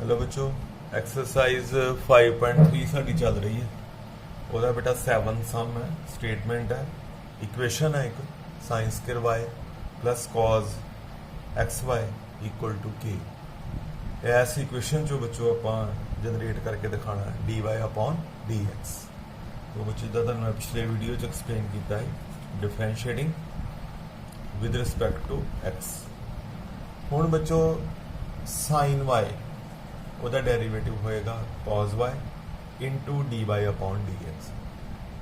Hello बच्चों, exercise 5.3 साडी चल रही है। ਉਹਦਾ बेटा 7 सम है, स्टेटमेंट है, इक्वेशन है एक sine square y plus cos x y equal to k. ऐसी इक्वेशन जो बच्चों आप जनरेट करके दिखाना है d y upon d x. तो बच्चों जिदा मैं पिछले वीडियो च एक्सप्लेन किया है differentiating with respect to x. हुण बच्चों साइन वाई ਉਹਦਾ ਡੈਰੀਵੇਟਿਵ ਹੋਏਗਾ cos y into d y upon d x.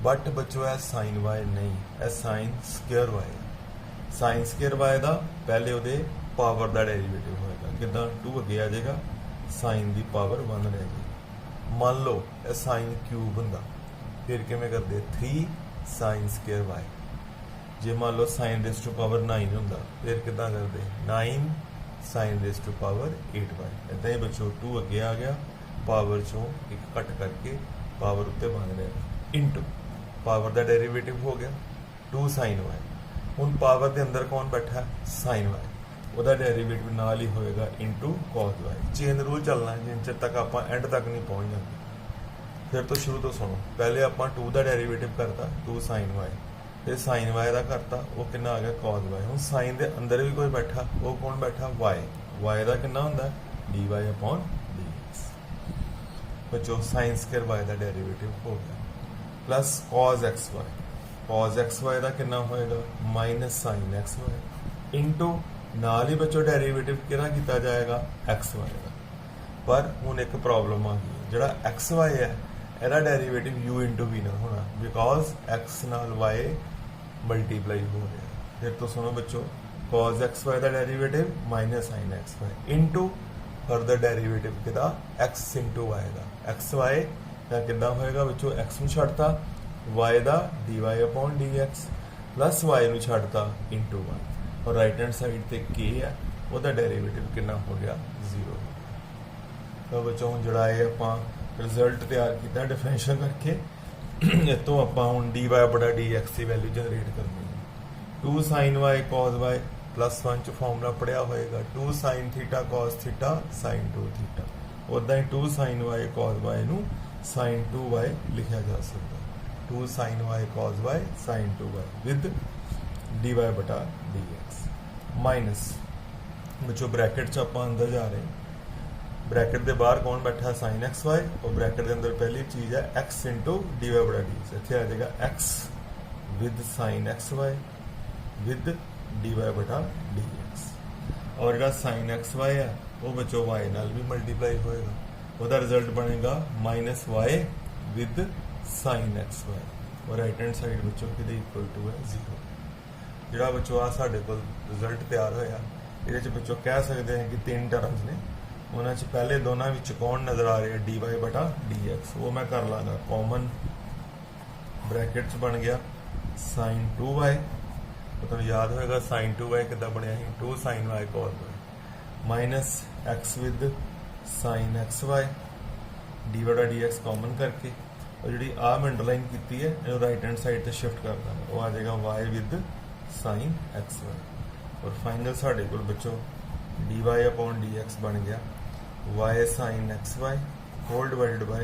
But बच्चों है साइन वाई नहीं, है sine square y. Sine square y का पहले वो पावर का डेरीवेटिव होएगा, किदा 2 अगे आ जाएगा, साइन की पावर 1 रह जाएगी। मान लो यह साइन क्यूब होंदा, फिर किवें करते 3 साइन स्क्वेयर वाई। जे मान लो साइन रेस टू पावर 9 होंदा, फिर किदा करते 9 sine raise to power 8 y. इदा ही बच्चों 2 अगे आ गया, पावर चों एक कट करके पावर उत्ते बन रहा, इंटू पावर का डेरीवेटिव हो गया 2 साइन वाई। हुण पावर के अंदर कौन बैठा है, साइन वाई, वह डेरीवेटिव नाल ही होएगा into cos y. Chain rule चलना है जिन चर तक आप एंड तक नहीं पहुँच जाते। फिर तो शुरू तो सुनो, पहले आप 2 का डेरीवेटिव करता 2 साइन वाई, फिर साइन वाई का करता वो कितना आ गया कॉस वाई। हुण साइन के अंदर भी कोई बैठा, वो कौन बैठा वाई, वाई का कितना होंदा d y upon d x. बच्चों साइन स्क्वायर वाई का डेरीवेटिव हो गया plus cos x y. Cos x y का कितना होएगा minus sine x y into नाल ही बच्चों डेरीवेटिव कितना किया जाएगा एक्स वाई का। पर हुण एक प्रॉब्लम आ गई, जिहड़ा एक्स वाई है ਇਹਦਾ डेरीवेटिव u इंटू वी ना होना, बिकॉज x नाल y मल्टीप्लाई हो रहा है। फिर तो सुनो बच्चों, cos एक्स वाई का derivative minus sine x y into further derivative किदा x इंटू वाई का। एक्स वाई का किदा होएगा बच्चों, x में छड़ता y का d y upon d x plus y में छड़ता इंटू वन, और राइट हैंड साइड ते k है, वह डेरीवेटिव कितना हो गया 0। तो बच्चों जड़ा आप रिजल्ट तैयार किया डिफरेंशियल करके, इस तो आप डी वाई बड़ा डी एक्स की वैल्यू जनरेट करनी है। 2 sine y cos y plus 1 च फॉर्मूला पढ़िया होएगा 2 sine theta cos theta sine 2 theta. उदा ही 2 साइन वाई कॉस वाई नू साइन 2 वाई लिखा जा सकता, 2 sine y cos y sine 2 y with d y बटा डी एक्स माइनस बच्चों ब्रैकेट च आप अंदर जा रहे हैं, ब्रैकेट के बाहर कौन बैठा साइन एक्स वाई, और ब्रैकेट के अंदर पहली चीज़ है एक्स इंटू डी वाई बड़ा डी एक्स। इतने आ जाएगा x with sine x y with d y बटा डी एक्स, और जो साइन एक्स वाई है वो बच्चों वाई नाल भी मल्टीप्लाई होएगा, वह रिजल्ट बनेगा minus y with sine x y, और राइट हैंड साइड बच्चों कि इक्वल टू है 0। जोड़ा बच्चों आ साढ़े को रिजल्ट तैयार होया, ये बच्चों कह सकते हैं कि 3 टर्म्स ने, उन्होंने पहले दोनों कौन नज़र आ रहे हैं डी वाई बटा डी एक्स, वो मैं कर लाँगा कॉमन, ब्रैकेट बन गया साइन 2 वाई। तो तुम्हें याद होएगा साइन 2 वाई कितना बनया ही 2 sine y cos y minus x with sine x y d बटा डी एक्स कॉमन करके, और जी आ मैं अंडरलाइन की है इन्हों राइट हैंड साइड से शिफ्ट कर देना, वो आ जाएगा y with sine x y. और फाइनल साढ़े को बच्चों d y upon d x बन गया y sine x y whole divided by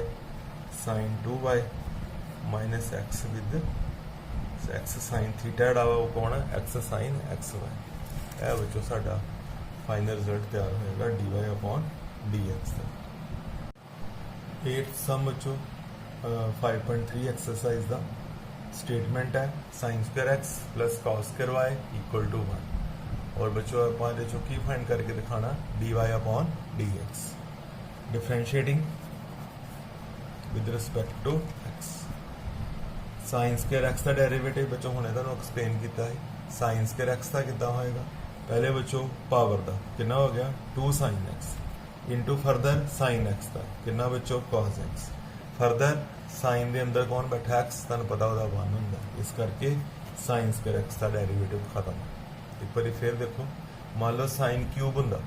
sine 2 y minus x with x sine theta जड़ा वो कौन है एक्स साइन एक्स वाई। यह बच्चों साडा फाइनल रिजल्ट तैयार होएगा d y upon d x का। 8th सम बच्चों 5.3 एक्सरसाइज का स्टेटमेंट है sine square x plus cos square y equal to 1, और बच्चों आप की फाइंड करके दिखाना d y upon d x differentiating with respect to x. Sine square x का डेरीवेटिव बच्चों हमने तुहानू एक्सप्लेन किया है, साइन स्क्वायर एक्स का कितना होएगा, पहले बच्चों पावर का कितना हो गया 2 sine x into further sign x का कितना बच्चों कॉस एक्स, फर्दर साइन के अंदर कौन बैठा एक्स, तुहानू पता वह 1 होंदा, इस करके साइन स्क्वायर एक्स का डेरीवेटिव खत्म। एक बार फिर देखो, मान लो साइन क्यूब होंदा,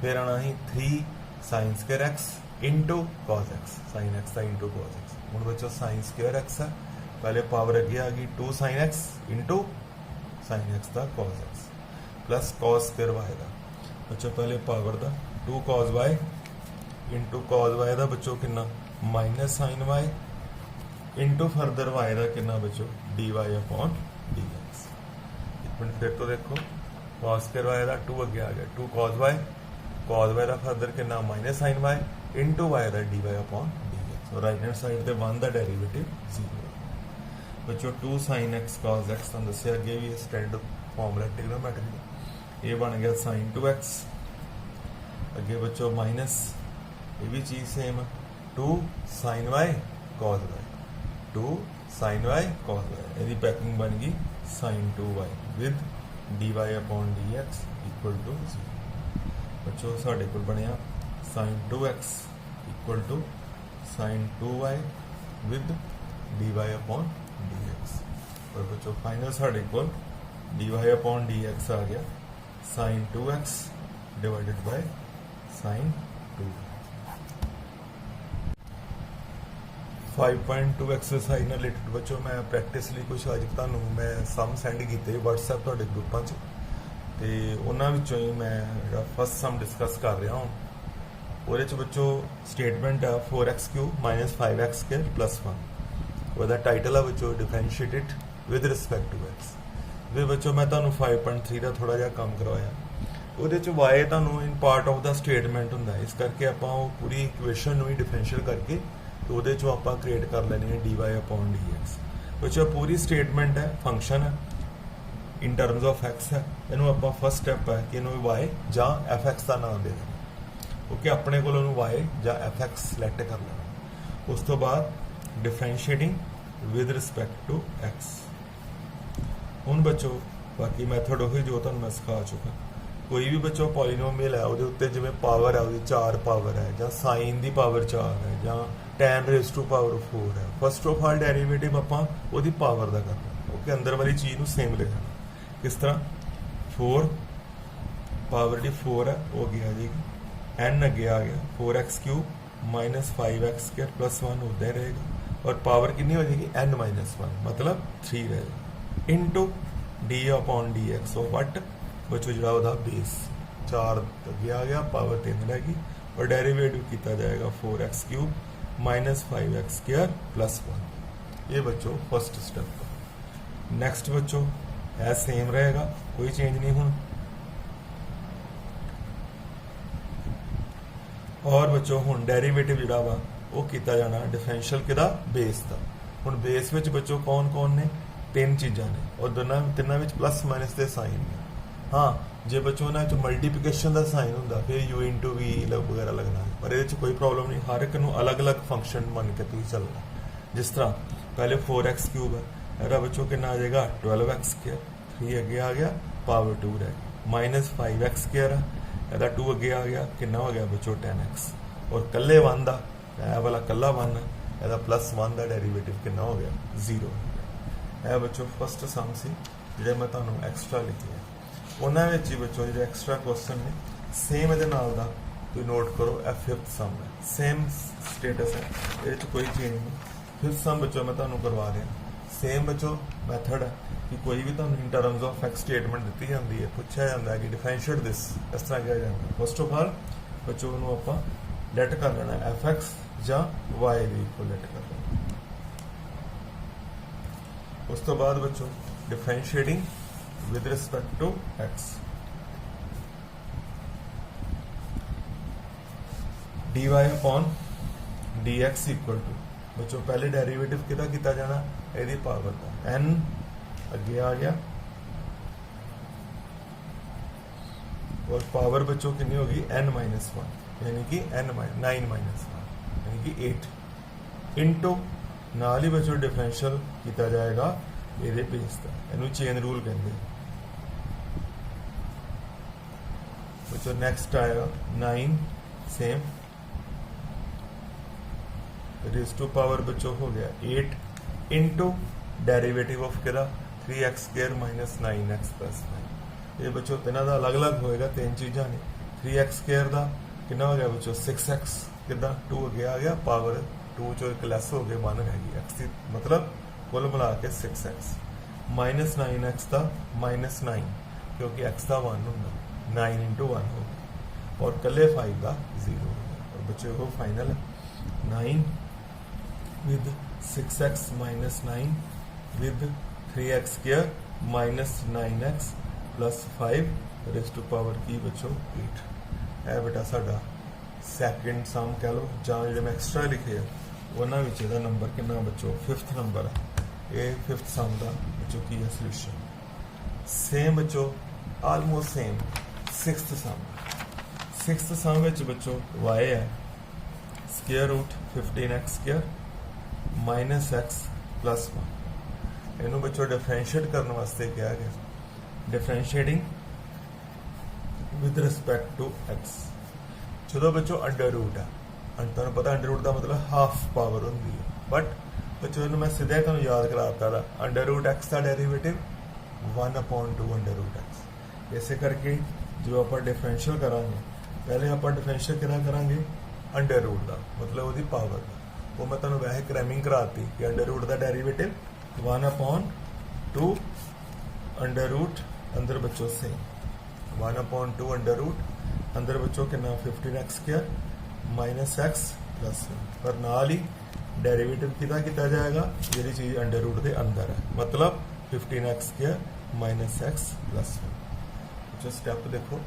फिर आना ही 3 sign square x into cos x, sign x का इंटू कॉस एक्स। हम बच्चों साइन स्क्वायर एक्स है, पहले पावर अगे आ गई 2 sine x into sine x का cos x plus cos square y का। बच्चों पहले पावर का 2 cos y into cos y का बच्चों कितना minus sine y into further y का कितना बच्चों d y upon d x. एक मिनट फिर तो देखो कॉस स्क्वायर वाई का 2 अगे आ गया 2 कॉज वाई का फरदर कितना minus sine y into y का d y upon d x और राइट हैंड साइड से 1 का डेरीवेटिव 0 बच्चों 2 साइन एक्स कॉस एक्स तुम दसिया अगे भी स्टैंडर्ड फॉर्मूला ट्रिग्नोमेट्री ये बन गया साइन 2x अगे बच्चों माइनस ये भी चीज same 2 sine y cos y 2 sine y cos y यदि पैकिंग बन गई sine 2y with d y upon d x equal to 0 बच्चों साढ़े को बनया sine 2x equal to sine 2y with d y upon d x और बच्चों final साढ़े को d y upon d x आ गया sine 2x divided by sine 2। 5.2 exercise ਨਾਲ ਰਿਲੇਟਡ ਬੱਚੋ ਮੈਂ ਪ੍ਰੈਕਟਿਸ ਲਈ ਕੁਝ ਅੱਜ ਤੁਹਾਨੂੰ ਮੈਂ ਸਮ ਸੈਂਡ ਕੀਤੇ WhatsApp ਤੁਹਾਡੇ ਗਰੁੱਪਾਂ 'ਚ ਤੇ ਉਹਨਾਂ ਵਿੱਚੋਂ ਹੀ ਮੈਂ ਜਿਹੜਾ ਫਸਟ ਸਮ ਡਿਸਕਸ ਕਰ ਰਿਹਾ ਹਾਂ ਉਹਦੇ 'ਚ ਬੱਚੋ ਸਟੇਟਮੈਂਟ ਆ 4x³ - 5x² + 1 ਉਹਦਾ ਟਾਈਟਲ ਆ ਬੱਚੋ ਡਿਫਰੈਂਸ਼ੀਏਟਡ ਵਿਦ ਰਿਸਪੈਕਟ ਟੂ x ਵੀ ਬੱਚੋ ਮੈਂ ਤੁਹਾਨੂੰ 5.3 ਦਾ ਥੋੜਾ ਜਿਹਾ ਕੰਮ ਕਰਵਾਇਆ ਉਹਦੇ 'ਚ y ਤੁਹਾਨੂੰ ਇਨ ਪਾਰਟ ਆਫ ਦਾ ਸਟੇਟਮੈਂਟ ਹੁੰਦਾ ਇਸ ਕਰਕੇ ਆਪਾਂ ਉਹ ਪੂਰੀ ਇਕੁਏਸ਼ਨ ਨੂੰ ਹੀ ਡਿਫਰੈਂਸ਼ੀਅਲ ਕਰਕੇ तो वो जो आप क्रिएट कर लेने हैं d y upon d x बच्चों पूरी स्टेटमेंट है फंक्शन है इन टर्म्स ऑफ एक्स है इनू आप फर्स्ट स्टैप है कि इनू वाई या एफ एक्स का नाम दे देना ओके अपने को वाई या एफ एक्स सिलेक्ट कर लेना उस तो बाद differentiating with respect to x हुण बच्चों बाकी मैथड वही जो तुहानूं मैं सिखा चुका कोई भी बच्चों पॉलीनोमियल है वो उत्ते जिवें पावर है वो 4 पावर है या साइन की पावर 4 है या tan रेज़ टू पावर 4 है फर्स्ट ऑफ ऑल डेरिवेटिव आपां ओहदी पावर दा करना ओके अंदर वाली चीज़ नूं सेम लिखना किस तरह 4 पावर दी 4 है हो गया जी n अगे आ गया 4x³ - 5x² + 1 उदा रहेगा और पावर कितनी हो जाएगी n - 1 मतलब 3 रहेगा into D upon d x of what बच्चों जो बेस 4 अगे आ गया पावर 3 रहेगी और डेरिवेटिव किया जाएगा 4x³ - 5x² + 1 ये बच्चों फर्स्ट स्टेप नेक्स्ट बच्चों है सेम रहेगा कोई चेंज नहीं हुआ और बच्चों हुण डेरिवेटिव जिहड़ा वा वो किया जाना डिफरेंशियल किहदा बेस का हुण बेस विच बच्चों कौन कौन ने 3 चीज़ां ने और तिन्नां विच प्लस माइनस के साइन ने हाँ जे बच्चों ना मल्टीप्लिकेशन का साइन होंदा फिर u * v वगैरह लगना है पर ये कोई प्रॉब्लम नहीं हर एक नूं अलग अलग फंक्शन मान के तुसीं चलना जिस तरह पहले 4x³ है ਇਹਦਾ बच्चों कितना आ जाएगा 12x² 3 अगे आ गया पावर 2 रह - 5x² है ਇਹਦਾ 2 अगे आ गया कितना हो गया बच्चों 10x और कल्ले 1 का यह वाला कल्ला 1 है ਇਹਦਾ +1 का डेरीवेटिव कितना हो गया 0 हो गया। यह बच्चों फर्स्ट सम से ਜਿਹੜੇ मैं ਤੁਹਾਨੂੰ एक्स्ट्रा लिखे उन्होंने ही बच्चों जो एक्स्ट्रा क्वेश्चन ने सेम ये तुम नोट करो यह 5th सम है सेम स्टेटस है ये कोई चेंज नहीं 5th सम बच्चों मैं तुम्हें करवा रहा सेम बच्चों मैथड है कि कोई भी तुम in terms of x statement दी जाती है पूछा जाता है कि डिफरेंशिएट दिस इस तरह किया जाता है फर्स्ट ऑफ ऑल बच्चों आप लेट कर लेना एफ एक्स या वाई भी इक्वल लेट कर लेना उस तो बाद बच्चों differentiating with respect to x dy upon dx equal to बच्चों पहले डेरिवेटिव कितना किया जाना यदि पावर का n अगे आ गया और पावर बच्चों कितनी होगी n - 1 यानी कि 9 - 1 यानी कि 8 इंटू नाल ही बच्चों डिफरेंशियल किया जाएगा ये बेस का इनू चेन रूल कहते हैं बच्चों नेक्स्ट आएगा 9 सेम रेज़ टू पावर बच्चों हो गया 8 into derivative of किदा 3x² - 9x + 9 ये बच्चों तिना का अलग अलग होएगा 3 चीज़ा ने 3x² का कितना हो गया बच्चों 6x किदा 2 अगे आ गया पावर 2 चो एक लैस हो गए 1 हैगी x मतलब कुल मिला के 6x - 9x का -9 क्योंकि x का 1 होगा 9 × 1 हो गया और कल्ले 5 का 0 हो गया और बच्चों वो फाइनल है 9 with 6x minus 9 with 3x square minus 9x plus 5 raised to power की बच्चों 8 है बेटा साडा सैकेंड सम कह लो ਜਾਂ ਜਿਹੜੇ ਮੈਂ ਐਕਸਟਰਾ ਲਿਖੇ ਆ ਉਹਨਾਂ ਵਿੱਚ ਇਹਦਾ ਨੰਬਰ ਕਿੰਨਾ ਬੱਚੋ 5th ਨੰਬਰ ਹੈ ਇਹ 5th ਸਮ ਦਾ ਬੱਚੋ ਕੀ ਹੈ ਸੋਲੂਸ਼ਨ सेम बच्चों almost same 6th sum 6th sum ਵਿੱਚ ਬੱਚੋ y ਹੈ square root 15x square minus x plus 1 ਇਹਨੂੰ ਬੱਚੋ ਡਿਫਰੈਂਸ਼ੀਏਟ ਕਰਨ ਵਾਸਤੇ ਕਿਹਾ ਗਿਆ differentiating with respect to x ਜਦੋਂ ਬੱਚੋ ਅੰਡਰ ਰੂਟ ਹੈ ਤੁਹਾਨੂੰ ਪਤਾ ਅੰਡਰ ਰੂਟ ਦਾ ਮਤਲਬ ਹਾਫ ਪਾਵਰ ਹੁੰਦੀ ਹੈ ਬਟ ਬੱਚੋ ਇਹਨੂੰ ਮੈਂ ਸਿੱਧਾ ਤੁਹਾਨੂੰ ਯਾਦ ਕਰਾਤਾ ਦਾ ਅੰਡਰ ਰੂਟ x ਦਾ ਡੈਰੀਵੇਟਿਵ 1/2 ਅੰਡਰ ਰੂਟ x ਇਸੇ ਕਰਕੇ ਜੋ ਆਪਾਂ ਡਿਫਰੈਂਸ਼ੀਅਲ ਕਰਾਂਗੇ ਪਹਿਲੇ ਆਪਾਂ ਡਿਫਰੈਂਸ਼ੀਅਲ ਕਿਹੜਾ ਕਰਾਂਗੇ ਅੰਡਰ ਰੂਟ ਦਾ ਮਤਲਬ ਉਹਦੀ ਪਾਵਰ ਦਾ ਉਹ ਮੈਂ ਤੁਹਾਨੂੰ ਵੈਸੇ ਕ੍ਰੈਮਿੰਗ ਕਰਾਤੀ ਕਿ ਅੰਡਰ ਰੂਟ ਦਾ ਡੈਰੀਵੇਟਿਵ 1/2 ਅੰਡਰ ਰੂਟ ਅੰਦਰ ਬੱਚੋ ਸੇ 1/2 ਅੰਡਰ ਰੂਟ ਅੰਦਰ ਬੱਚੋ ਕਿੰਨਾ 15x square minus x plus 1 ਪਰ ਨਾਲ ਹੀ ਡੈਰੀਵੇਟਿਵ ਕਿਹਦਾ ਕੀਤਾ ਜਾਏਗਾ ਜਿਹੜੀ ਚੀਜ਼ ਅੰਡਰ ਰੂਟ ਦੇ ਅੰਦਰ ਹੈ ਮਤਲਬ 15x square minus x plus 1 जो स्टेप देखो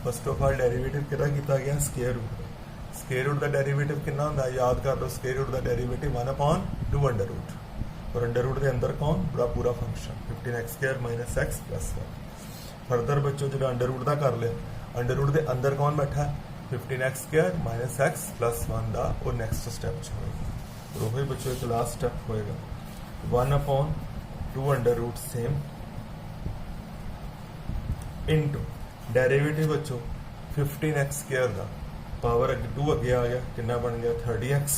फर्स्ट ऑफ ऑल डेरिवेटिव कितना किया गया स्क्वायर रूट का डेरिवेटिव कितना होता है याद कर लो स्क्वायर रूट का डेरिवेटिव 1/2 अंडर रूट और अंडर रूट के अंदर कौन पूरा function 15x square minus x plus 1 further बच्चों जो अंडर रूट का कर लिया अंडर रूट के अंदर कौन बैठा 15x square minus x plus 1 का और नेक्स्ट स्टेप होएगा और वही बच्चों एक लास्ट स्टेप होएगा 1/2 under root same into derivative बच्चो 15x स्क्वायर का पावर 2 अगे आ गया कितना बन गया 30x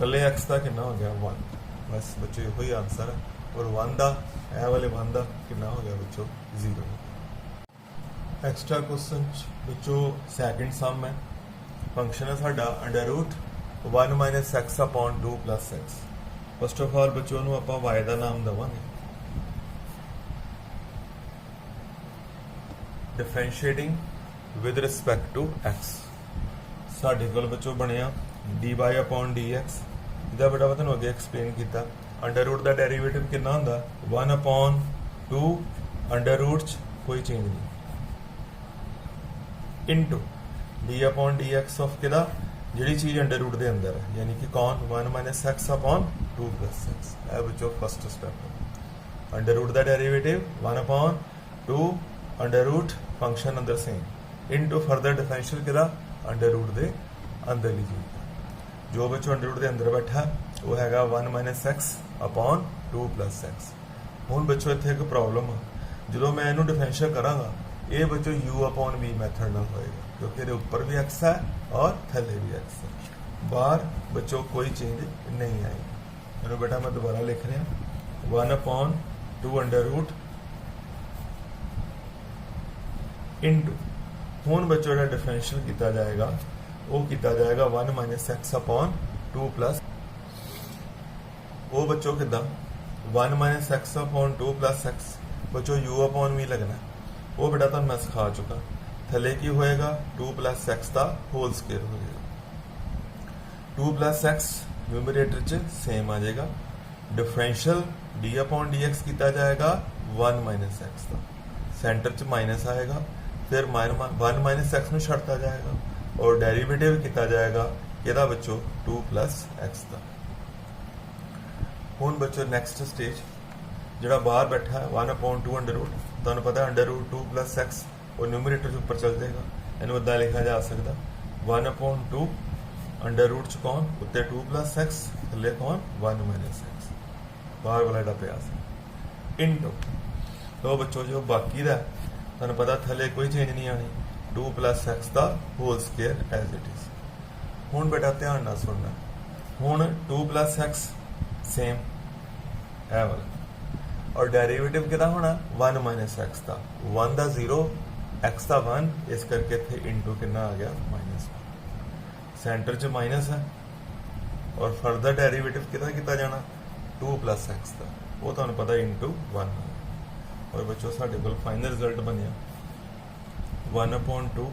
कले x का कितना हो गया 1 बस बच्चों यही आंसर है और 1 का ए वाले 1 का कितना हो गया बच्चों 0 एक्स्ट्रा क्वेश्चन बच्चों सैकेंड सम है फंक्शन है साडा under root 1 minus x upon 2 plus x first of all बच्चों ਨੂੰ ਆਪਾਂ y ਦਾ ਨਾਮ ਦਵਾਂਗੇ differentiating with respect to x ਸਾਡੇ ਕੋਲ ਬੱਚੋ ਬਣਿਆ dy upon dx ਇਹਦਾ ਬੇਟਾ ਮੈਂ ਤੁਹਾਨੂੰ ਅੱਗੇ ਐਕਸਪਲੇਨ ਕੀਤਾ ਅੰਡਰ ਰੂਟ ਦਾ ਡੈਰੀਵੇਟਿਵ ਕਿੰਨਾ ਹੁੰਦਾ 1/2 ਅੰਡਰ ਰੂਟ ਚ ਕੋਈ ਚੇਂਜ ਨਹੀਂ into d upon dx of ਕਿਹਦਾ ਜਿਹੜੀ ਚੀਜ਼ ਅੰਡਰ ਰੂਟ ਦੇ ਅੰਦਰ ਹੈ ਯਾਨੀ ਕਿ ਕੌਣ 1 - x upon 2 plus x ਇਹ ਬੱਚੋ ਫਸਟ ਸਟੈਪ ਅੰਡਰ ਰੂਟ ਦਾ ਡੈਰੀਵੇਟਿਵ 1/2 अंडर रूट फंक्शन अंदर सेम इनटू फर्दर डिफरेंशियल किदा अंडर रूट दे अंदर ली चीज जो बच्चों अंडर रूट दे अंदर बैठा वो हैगा 1 minus x upon 2 plus x हुण बच्चों इत्थे एक प्रॉब्लम है जो मैं इनू डिफरेंशियल करांगा ये बच्चों u अपॉन v मैथड नाल होएगा क्योंकि ये ऊपर भी x है और थल्ले भी x है बाहर बच्चों कोई चेंज नहीं आएगी इनू बेटा मैं दोबारा लिख रहा 1/2 अंडर रूट इनटू हुण बच्चों जो डिफरेंशियल किया जाएगा वो किया जाएगा 1 माइनस एक्स अपॉन 2 प्लस वो बच्चों कि 1 minus x upon 2 plus x बच्चों u अपॉन v लगना वो बेटा तो मैं सिखा चुका थले की होएगा 2 प्लस एक्स का होल स्केयर हो जाएगा 2 प्लस एक्स न्यूमरेटर च सेम आ जाएगा differential d upon d x किया जाएगा 1 माइनस एक्स का सेंटर च माइनस आएगा फिर 1 माइनस एक्स में छड़ता जाएगा और डेरिवेटिव किया जाएगा किहदा बच्चों 2 प्लस एक्स का हुण बच्चों नेक्स्ट स्टेज जिहड़ा बाहर बैठा है 1/2 अंडर रूट तुहानूं पता अंडर रूट 2 प्लस एक्स और न्यूमरेटर ऊपर चल जाएगा इन्हूं इदां लिखा जा सकता 1/2 अंडर रूट च कौन उत्ते 2 प्लस एक्स थल्ले कौन 1 माइनस एक्स बाहर वाला जिहड़ा पिया सी इनटू तो बच्चों जो बाकी दा तुहानूं पता थले कोई चेंज नहीं आनी 2 प्लस एक्स का whole square as it is हुण बेटा ध्यान नाल सुनना हुण 2 प्लस एक्स सेम है वाला और डेरिवेटिव किहदा होना 1 माइनस एक्स का 1 का 0 एक्स का 1 इस करके इत्थे इनटू कितना आ गया -1 सेंटर च माइनस है और फर्दर डेरिवेटिव किहदा किया जाना 2 प्लस एक्स का वो तुहानूं पता इनटू 1 और बच्चों साढ़े को फाइनल रिजल्ट बनया 1/2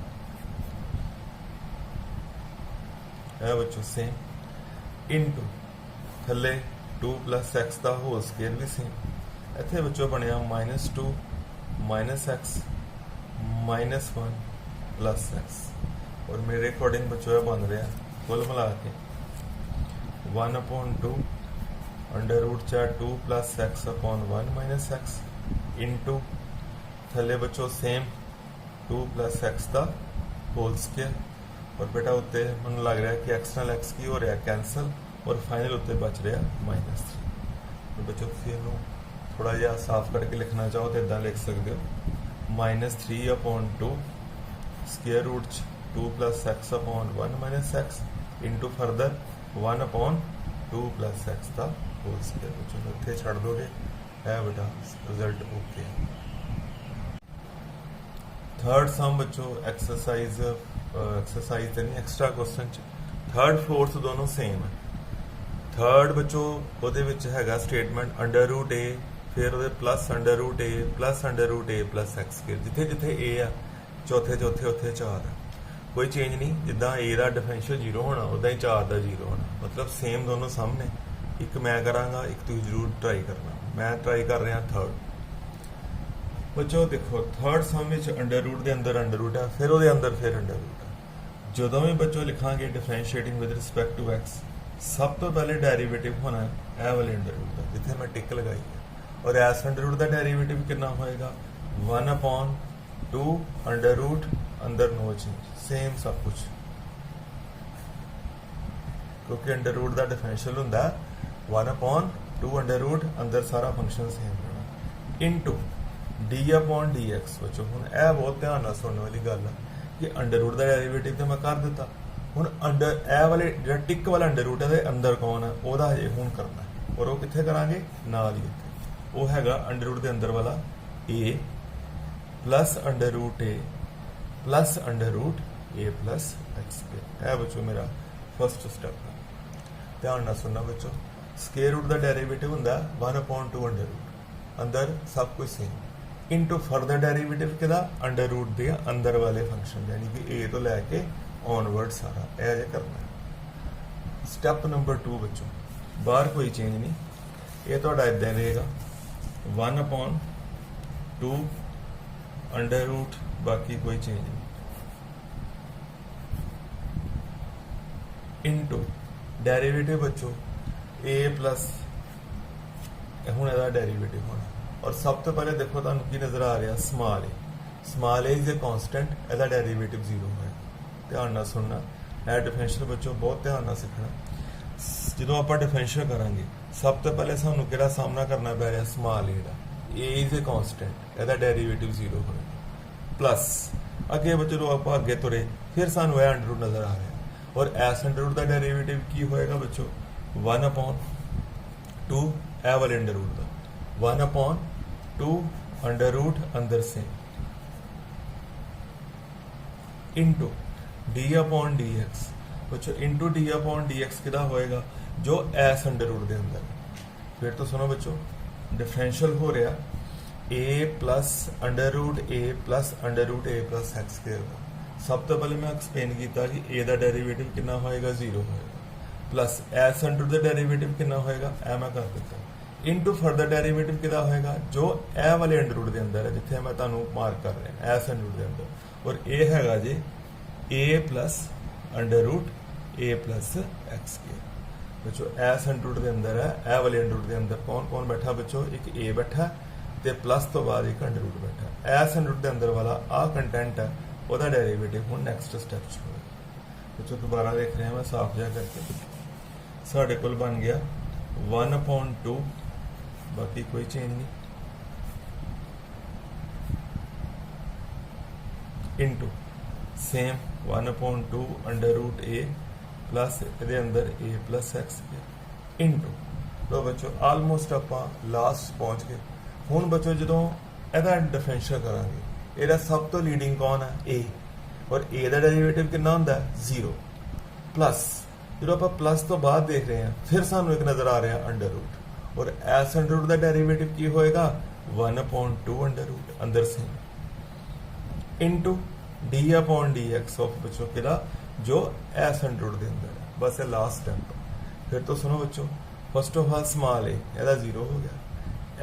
है बच्चों सेम, इनटू थले 2 + x का होल स्केयर भी सेम, इत्थे बच्चों बनया -2 -x -1 + x, और मेरे अकॉर्डिंग बच्चों यह बन रहा कुल मिला के 1/2 √2 + x/1 - x इनटू थले बच्चों सेम 2 + x का होल स्केयर, और बेटा उत्ते मैं लग रहा है कि एक्सटर्नल x की हो रहा कैंसल, और फाइनल उत्ते बच रहा -3। तो बच्चों तुम इनू थोड़ा जहा साफ करके लिखना चाहो तो इदा लिख सकते हो -3/2 square root 2 + x/1 - x into further 1/2 + x का होल स्केयर। बच्चों उत्थे छड़ दोगे है बेटा रिजल्ट ओके। थर्ड सम बच्चों एक्सरसाइज तो नहीं एक्स्ट्रा क्वेश्चन थर्ड फोर्थ दोनों सेम है। थर्ड बच्चों ਉਹਦੇ ਵਿੱਚ ਹੈਗਾ स्टेटमेंट √a फिर ਉਹਦੇ plus √a plus √a + x square, जिथे जिथे a ਆ चौथे चौथे उत्थे 4 है, कोई चेंज नहीं, जिदा a ਦਾ डिफरेंशियल 0 होना उदा ही 4 ਦਾ 0 होना, मतलब सेम दोनों सामने। एक मैं करांगा, एक तुम जरूर ट्राई करना, मैं ट्राई कर रहा थर्ड। बच्चों देखो थर्ड सम में √ के अंदर √ है, फिर वो अंदर फिर √ है। जो भी बच्चों लिखांगे differentiating with respect to x, सब तो पहले डेरिवेटिव होना है वाले √ का, जिथे मैं टिक लगाई है, और एस √ का डेरिवेटिव कितना होएगा 1/2 √ अंदर नो चेंज, सेम सब कुछ, क्योंकि √ का डिफरेंशियल होंगे 1/2 √ अंदर सारा फंक्शन सेम रहना, इनटू d/dx। बच्चों हूँ यह बहुत ध्यान ਨਾਲ सुनने वाली गल है कि √ का डेरिवेटिव तो मैं कर दिता, हूँ अंडर ए वाले जो टिक वाला √ है अंदर कौन है वह हजे हूँ करना है, और वह कितने करा नाल ही इतने वह है √ के अंदर वाला a plus √a plus √a + x square. है बच्चों मेरा फर्स्ट स्टैप है, ध्यान ना सुनना बच्चों। स्केयर रूट का डेरिवेटिव होंगे 1/2 √ अंदर सब कुछ सेम, इनटू फरदर डेरिवेटिव कि √ के अंदर वाले फंक्शन, यानी कि a तो लैके ऑनवर्ड सारा यह करना है। स्टैप नंबर 2 बच्चों बाहर कोई चेंज नहीं, ये तो इदा रहेगा 1/2 √ बाकी कोई चेंज नहीं, इनटू डेरिवेटिव बच्चों a प्लस हूँ यदा डेरिवेटिव होना, और सब तो पहले देखो तुम की नज़र आ रहा small a is a constant, यदा डेरिवेटिव 0 है। ध्यान ना सुनना, यह डिफरेंशियल बच्चों बहुत ध्यान ना सीखना। जो आप डिफरेंशियल करांगे सब तो पहले सानू किहड़ा सामना करना पै रहा स्मॉल a का, a इज ए कॉन्सटेंट यदा डेरिवेटिव 0 होएगा, प्लस अगे बच्चों जो आप अगे तुरे फिर सानू यह √ नज़र आ रहा है, और एस √ का डेरिवेटिव की होएगा बच्चों 1/2 ए वाले √ का 1/2 √ अंदर से इनटू d/dx। बच्चों इनटू d/dx किदा होएगा जो एस √ के अंदर। फिर तो सुनो बच्चों डिफरेंशियल हो रहा a plus √a plus √a + x square का। सब तो पहले मैं एक्सप्लेन किया कि a का डेरिवेटिव कितना होएगा 0 होएगा, प्लस एस √ का डेरिवेटिव कितना होएगा ए मैं कर दिता, इनटू फरदर डेरिवेटिव कितना होएगा जो ए वाले √ के अंदर है, जिथे मैं तुहानू मार्क कर रहा एस √ के अंदर, और ये हैगा जी a plus √a + x square. बच्चों एस √ के अंदर है, ए वाले √ के अंदर कौन कौन बैठा बच्चों, एक a बैठा ते प्लस तो बाद एक √ बैठा, एस √ के अंदर वाला आ कंटेंट है वह डेरिवेटिव हूँ नैक्सट स्टैप होगा। बच्चों दोबारा देख रहे हैं मैं साफ जहा करके, साढ़े कोल बन गया 1/2 बाकी कोई चेंज नहीं, इनटू सेम 1/2 √a प्लस ये अंदर a + x इनटू। तो बच्चों आलमोस्ट आप लास्ट पहुँच गए। हुण बच्चों जो यदा डिफरेंशियल करांगे ਇਹਦਾ सब तो लीडिंग कौन है a, और a का डेरिवेटिव कितना होंदा है 0, प्लस जो आप प्लस तो बाद देख रहे हैं फिर सानू एक नज़र आ रहा है √ और एस √ का डेरिवेटिव की होएगा 1/2 √ अंदर से इनटू d/dx ऑफ बच्चों किदा जो एस √ के अंदर है। बस ये लास्ट स्टेप। फिर तो सुनो बच्चों, फर्स्ट ऑफ ऑल स्मॉल ए ਇਹਦਾ 0 हो गया,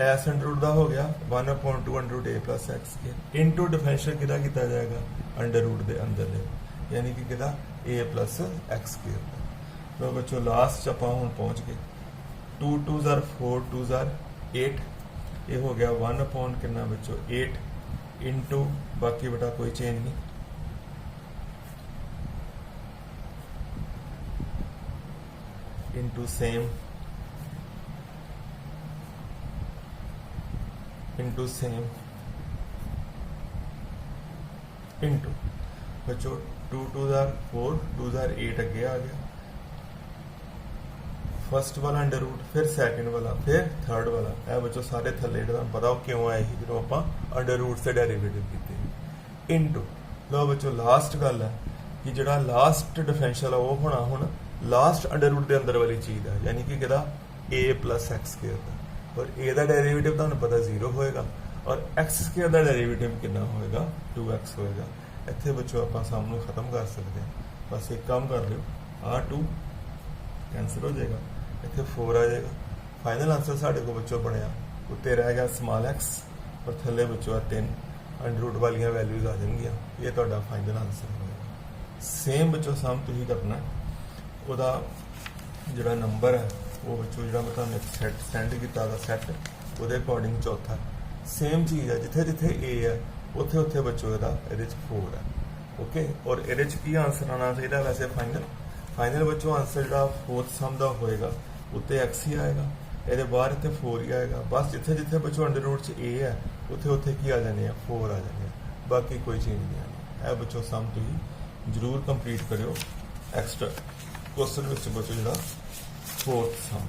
एस अंडर रूट का हो गया 1/2 under root a plus x square into differential किदा किया जाएगा अंडर रूट के अंदर, यानी कि किदा ए प्लस एक्स स्केयर। तो बच्चों लास्ट च ਆਪਾਂ ਹੁਣ पहुंच गए, 2 2s are 4 2s are 8, ये हो गया 1 कितना बच्चों 8 इंटू बाकी बेटा कोई चेंज नहीं, इंटू सेम इंटू बच्चों 2 2s are 4 2s are 8 अगे आ गया, फर्स्ट वाला अंडर रूट, फिर सैकेंड वाला, फिर थर्ड वाला। यह बच्चों सारे थले पता हो क्यों आए ही जो आप अंडर रूट से डेरिवेटिव किए इंटू। लो बच्चों लास्ट गल है कि जो लास्ट डिफरेंशियल है वो होना हुण लास्ट अंडर रूट के अंदर वाली चीज़ है, यानी कि किहदा ए प्लस एक्स स्केयर का, और ए का डेरिवेटिव तुहानूं पता 0 होएगा और एक्स स्केयर का डेरिवेटिव कितना होएगा 2x होएगा। इत्थे बच्चों आप सम नूं खत्म कर सकते हैं, बस एक काम कर लियो, आ 2 कैंसिल हो जाएगा, इतने 4 आ जाएगा। फाइनल आंसर साढ़े को बच्चों बनया, उत्ते रह गया स्मॉल एक्स और थले बच्चों 3 अंडर रूट वाली वैल्यूज आ जाएंगियाँ, ये तो फाइनल आंसर होगा। सेम बच्चों सम तुसीं करना, वह जोड़ा नंबर है वो बच्चों जो मैं तुहानूं सैट सेंड किया सैट वो अकॉर्डिंग चौथा सेम चीज़ है, जिथे जिथे ए है उत्थे उत्थे बच्चों ये 4 है। ओके, और ये की आंसर आना चाहिए वैसे फाइनल बच्चों आंसर जो फोर्थ सम का होएगा उत्ते एक्स ही आएगा, ये बाहर इतने 4 ही आएगा, बस जिथे जिथे बच्चों अंडर रूट च ए है उत्थे उत्थे की आ जाने 4 आ जाने, बाकी कोई चेंज नहीं आनी। है बच्चों सम तुम जरूर कंप्लीट करो, एक्स्ट्रा क्वेश्चन बच्चों जो फोर्थ सम।